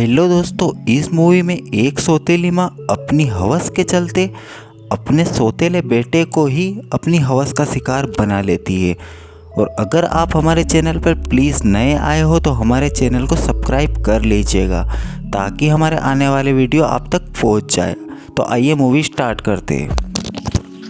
Hello दोस्तों, इस movie में एक सौतेली माँ अपनी हवस के चलते अपने सौतेले बेटे को ही अपनी हवस का शिकार बना लेती है। और अगर आप हमारे चैनल पर प्लीज़ नए आए हो तो हमारे चैनल को सब्सक्राइब कर लीजिएगा ताकि हमारे आने वाले वीडियो आप तक पहुंच जाए। तो आइए मूवी स्टार्ट करते हैं।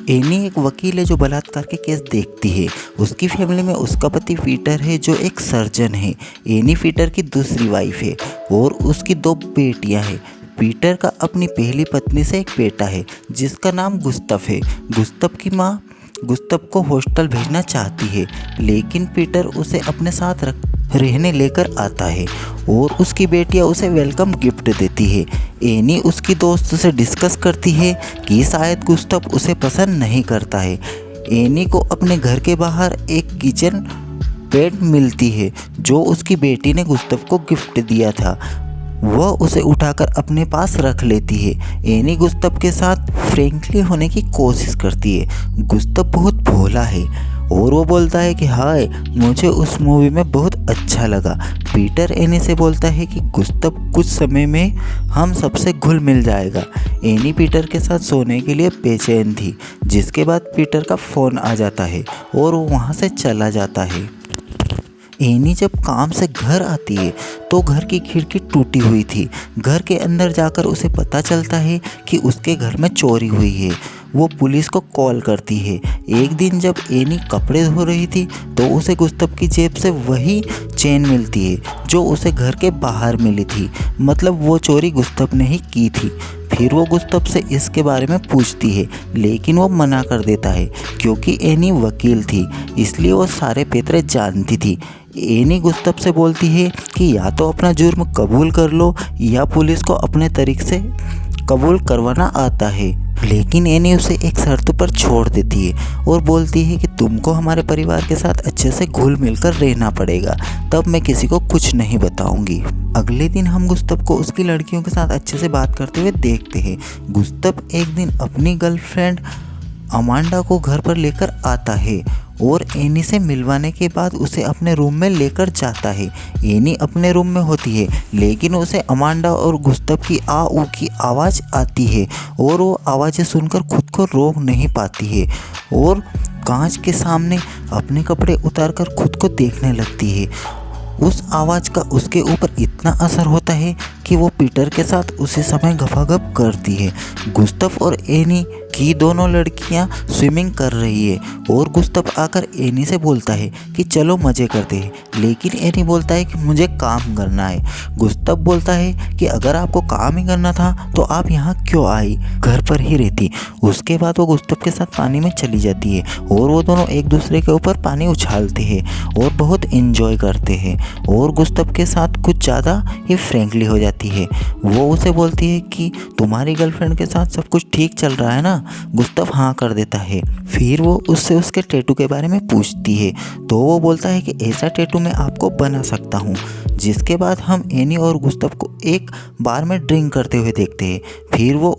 एनी एक वकील है जो बलात्कार के केस देखती है। उसकी फैमिली में उसका पति पीटर है जो एक सर्जन है। एनी पीटर की दूसरी वाइफ है और उसकी 2 बेटियां हैं। पीटर का अपनी पहली पत्नी से एक बेटा है जिसका नाम गुस्तव है। गुस्तव की माँ गुस्तव को हॉस्टल भेजना चाहती है, लेकिन पीटर उसे अपने साथ रहने लेकर आता है और उसकी बेटियां उसे वेलकम गिफ्ट देती है। एनी उसकी दोस्त से डिस्कस करती है कि शायद गुस्तव उसे पसंद नहीं करता है। एनी को अपने घर के बाहर एक किचन बेड मिलती है जो उसकी बेटी ने गुस्तव को गिफ्ट दिया था। वह उसे उठाकर अपने पास रख लेती है। एनी गुस्तव के साथ फ्रेंकली होने की कोशिश करती है। गुस्तव बहुत भोला है और वो बोलता है कि हाय, मुझे उस मूवी में बहुत अच्छा लगा। पीटर एनी से बोलता है कि गुस्तव कुछ समय में हम सबसे घुल मिल जाएगा। एनी पीटर के साथ सोने के लिए बेचैन थी, जिसके बाद पीटर का फ़ोन आ जाता है और वो वहाँ से चला जाता है। एनी जब काम से घर आती है तो घर की खिड़की टूटी हुई थी। घर के अंदर जाकर उसे पता चलता है कि उसके घर में चोरी हुई है। वो पुलिस को कॉल करती है। एक दिन जब एनी कपड़े धो रही थी तो उसे गुस्तव की जेब से वही चेन मिलती है जो उसे घर के बाहर मिली थी। मतलब वो चोरी गुस्तव ने ही की थी। फिर वो गुस्तव से इसके बारे में पूछती है, लेकिन वो मना कर देता है क्योंकि एनी वकील थी, इसलिए वो सारे पेतरे जानती थी। एनी गुस्तव से बोलती है कि या तो अपना जुर्म कबूल कर लो या पुलिस को अपने तरीके से कबूल करवाना आता है। लेकिन एनी उसे एक शर्त पर छोड़ देती है और बोलती है कि तुमको हमारे परिवार के साथ अच्छे से घुल मिलकर रहना पड़ेगा, तब मैं किसी को कुछ नहीं बताऊंगी। अगले दिन हम गुस्तव को उसकी लड़कियों के साथ अच्छे से बात करते हुए देखते हैं। गुस्तव एक दिन अपनी गर्लफ्रेंड अमांडा को घर पर लेकर आता है और एनी से मिलवाने के बाद उसे अपने रूम में लेकर जाता है। एनी अपने रूम में होती है, लेकिन उसे अमांडा और गुस्तव की आ ऊ की आवाज़ आती है और वो आवाज़ें सुनकर खुद को रोक नहीं पाती है और कांच के सामने अपने कपड़े उतारकर खुद को देखने लगती है। उस आवाज़ का उसके ऊपर इतना असर होता है कि वो पीटर के साथ उसी समय गपागप करती है। गुस्तव और एनी की दोनों लड़कियां स्विमिंग कर रही है और गुस्तव आकर एनी से बोलता है कि चलो मज़े करते हैं, लेकिन एनी बोलता है कि मुझे काम करना है। गुस्तव बोलता है कि अगर आपको काम ही करना था तो आप यहाँ क्यों आई, घर पर ही रहती। उसके बाद वो गुस्तव के साथ पानी में चली जाती है और वो दोनों एक दूसरे के ऊपर पानी उछालते हैं और बहुत इंजॉय करते हैं और गुस्तव के साथ कुछ ज़्यादा ही फ्रेंकली हो जाती है। वो उसे बोलती है कि तुम्हारी गर्लफ्रेंड के साथ सब कुछ ठीक चल रहा है ना। गुस्तव हाँ कर देता है। फिर वो उससे उसके टैटू के बारे में पूछती है तो वो बोलता है कि ऐसा टैटू मैं आपको बना सकता हूँ। जिसके बाद हम एनी और गुस्तव को एक बार में ड्रिंक करते हुए देखते हैं। फिर वो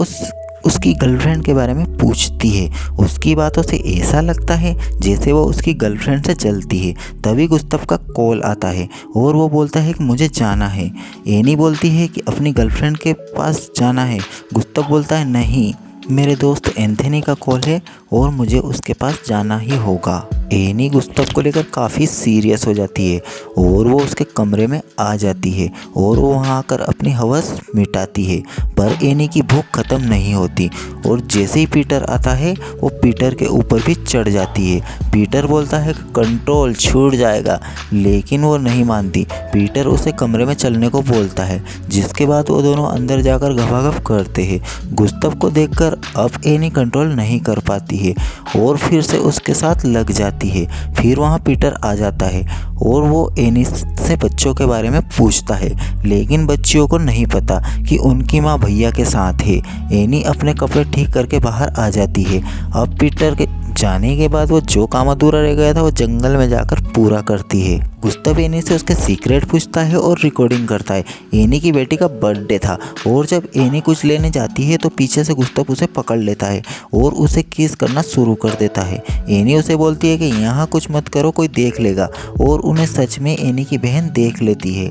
उसकी गर्लफ्रेंड के बारे में पूछती है। उसकी बातों से ऐसा लगता है जैसे वो उसकी गर्लफ्रेंड से जलती है। तभी गुस्तव का कॉल आता है और वो बोलता है कि मुझे जाना है। एनी बोलती है कि अपनी गर्लफ्रेंड के पास जाना है। गुस्तव बोलता है नहीं, मेरे दोस्त एंथनी का कॉल है और मुझे उसके पास जाना ही होगा। एनी गुस्तव को लेकर काफ़ी सीरियस हो जाती है और वो उसके कमरे में आ जाती है और वो वहाँ आकर अपनी हवस मिटाती है, पर एनी की भूख ख़त्म नहीं होती और जैसे ही पीटर आता है वो पीटर के ऊपर भी चढ़ जाती है। पीटर बोलता है कि कंट्रोल छूट जाएगा, लेकिन वो नहीं मानती। पीटर उसे कमरे में चलने को बोलता है, जिसके बाद वो दोनों अंदर जाकर गपागप करते हैं। गुस्तव को देखकर अब एनी कंट्रोल नहीं कर पाती है और फिर से उसके साथ लग जाती है। फिर वहाँ पीटर आ जाता है और वो एनी से बच्चों के बारे में पूछता है, लेकिन बच्चियों को नहीं पता कि उनकी माँ भैया के साथ है। एनी अपने कपड़े ठीक करके बाहर आ जाती है। अब पीटर के जाने के बाद वो जो काम अधूरा रह गया था वो जंगल में जाकर पूरा करती है। गुस्तव एनी से उसके सीक्रेट पूछता है और रिकॉर्डिंग करता है। एनी की बेटी का बर्थडे था और जब एनी कुछ लेने जाती है तो पीछे से गुस्तव उसे पकड़ लेता है और उसे किस करना शुरू कर देता है। एनी उसे बोलती है कि यहाँ कुछ मत करो, कोई देख लेगा, और उन्हें सच में एनी की बहन देख लेती है।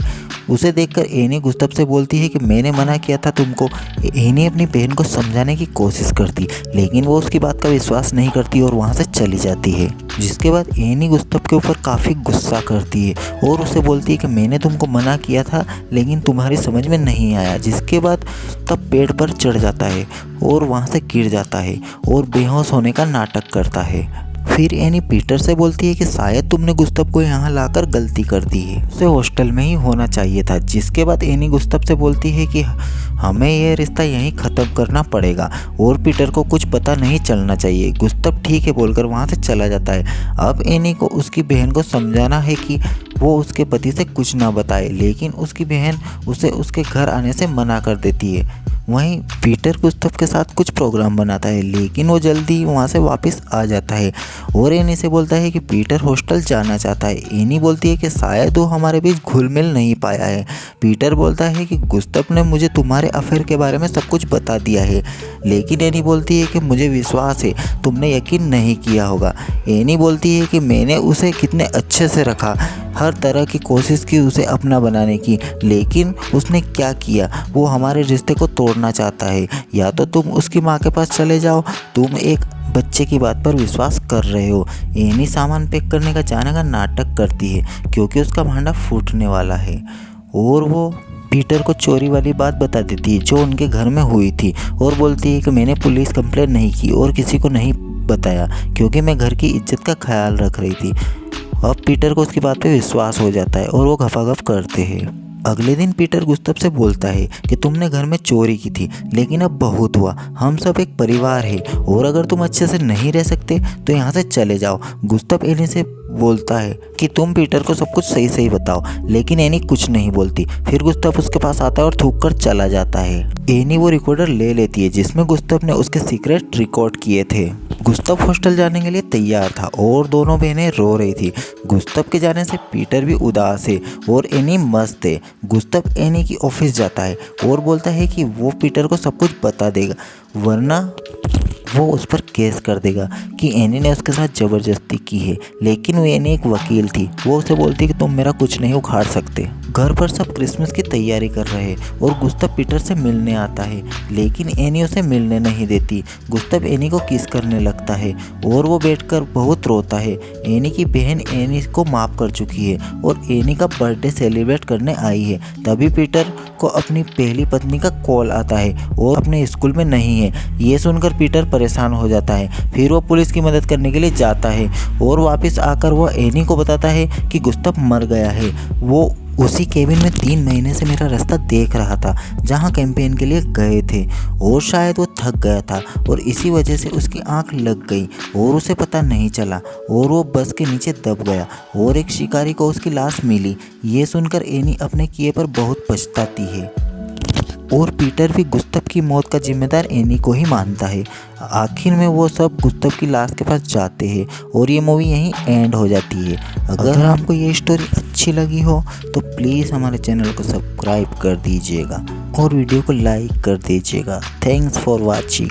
उसे देखकर एनी गुस्तव से बोलती है कि मैंने मना किया था तुमको। एनी अपनी बहन को समझाने की कोशिश करती, लेकिन वो उसकी बात का विश्वास नहीं करती और वहाँ से चली जाती है। जिसके बाद एनी गुस्तव के ऊपर काफ़ी गुस्सा करती है और उसे बोलती है कि मैंने तुमको मना किया था लेकिन तुम्हारी समझ में नहीं आया। जिसके बाद तब पेड़ पर चढ़ जाता है और वहाँ से गिर जाता है और बेहोश होने का नाटक करता है। फिर एनी पीटर से बोलती है कि शायद तुमने गुस्तव को यहाँ लाकर गलती कर दी है, उसे हॉस्टल में ही होना चाहिए था। जिसके बाद एनी गुस्तव से बोलती है कि हमें यह रिश्ता यहीं ख़त्म करना पड़ेगा और पीटर को कुछ पता नहीं चलना चाहिए। गुस्तव ठीक है बोलकर वहाँ से चला जाता है। अब एनी को उसकी बहन को समझाना है कि वो उसके पति से कुछ ना बताए, लेकिन उसकी बहन उसे उसके घर आने से मना कर देती है। वहीं पीटर गुस्तव के साथ कुछ प्रोग्राम बनाता है, लेकिन वो जल्दी वहाँ से वापस आ जाता है और एनी से बोलता है कि पीटर हॉस्टल जाना चाहता है। एनी बोलती है कि शायद वो हमारे बीच घुल मिल नहीं पाया है। पीटर बोलता है कि गुस्तव ने मुझे तुम्हारे अफेयर के बारे में सब कुछ बता दिया है, लेकिन एनी बोलती है कि मुझे विश्वास है तुमने यकीन नहीं किया होगा। एनी बोलती है कि मैंने उसे कितने अच्छे से रखा, हर तरह की कोशिश की उसे अपना बनाने की, लेकिन उसने क्या किया, वो हमारे रिश्ते को तोड़ना चाहता है। या तो तुम उसकी माँ के पास चले जाओ, तुम एक बच्चे की बात पर विश्वास कर रहे हो। एनी सामान पैक करने का जाने का नाटक करती है क्योंकि उसका भांडा फूटने वाला है और वो पीटर को चोरी वाली बात बता देती है जो उनके घर में हुई थी और बोलती है कि मैंने पुलिस कंप्लेंट नहीं की और किसी को नहीं बताया क्योंकि मैं घर की इज्जत का ख्याल रख रही थी। अब पीटर को उसकी बात पे विश्वास हो जाता है और वो गफागफ करते हैं। अगले दिन पीटर गुस्तव से बोलता है कि तुमने घर में चोरी की थी, लेकिन अब बहुत हुआ, हम सब एक परिवार है और अगर तुम अच्छे से नहीं रह सकते तो यहाँ से चले जाओ। गुस्तव एनी से बोलता है कि तुम पीटर को सब कुछ सही सही बताओ, लेकिन एनी कुछ नहीं बोलती। फिर गुस्तव उसके पास आता है और थूक कर चला जाता है। एनी वो रिकॉर्डर ले लेती है जिसमें गुस्तव ने उसके सीक्रेट रिकॉर्ड किए थे। गुस्तव हॉस्टल जाने के लिए तैयार था और दोनों बहनें रो रही थी। गुस्तव के जाने से पीटर भी उदास है और एनी मस्त है। गुस्तव एनी की ऑफिस जाता है और बोलता है कि वो पीटर को सब कुछ बता देगा, वरना वो उस पर केस कर देगा कि एनी ने उसके साथ ज़बरदस्ती की है। लेकिन वो एनी एक वकील थी, वो उसे बोलती कि तुम मेरा कुछ नहीं उखाड़ सकते। घर पर सब क्रिसमस की तैयारी कर रहे हैं और गुस्तव पीटर से मिलने आता है, लेकिन एनी उसे मिलने नहीं देती। गुस्तव एनी को किस करने लगता है और वो बैठकर बहुत रोता है। एनी की बहन एनी को माफ़ कर चुकी है और एनी का बर्थडे सेलिब्रेट करने आई है। तभी पीटर को अपनी पहली पत्नी का कॉल आता है और अपने स्कूल में नहीं है। ये सुनकर पीटर परेशान हो जाता है। फिर वो पुलिस की मदद करने के लिए जाता है और वापस आकर वो एनी को बताता है कि गुस्तव मर गया है। वो उसी केबिन में 3 महीने से मेरा रास्ता देख रहा था जहां कैंपेन के लिए गए थे और शायद वो थक गया था और इसी वजह से उसकी आंख लग गई और उसे पता नहीं चला और वो बस के नीचे दब गया और एक शिकारी को उसकी लाश मिली। ये सुनकर एनी अपने किए पर बहुत पछताती है और पीटर भी गुस्तव की मौत का जिम्मेदार एनी को ही मानता है। आखिर में वो सब गुस्तव की लाश के पास जाते हैं और ये मूवी यहीं एंड हो जाती है। अगर आपको ये स्टोरी अच्छी लगी हो तो प्लीज़ हमारे चैनल को सब्सक्राइब कर दीजिएगा और वीडियो को लाइक कर दीजिएगा। Thanks for watching.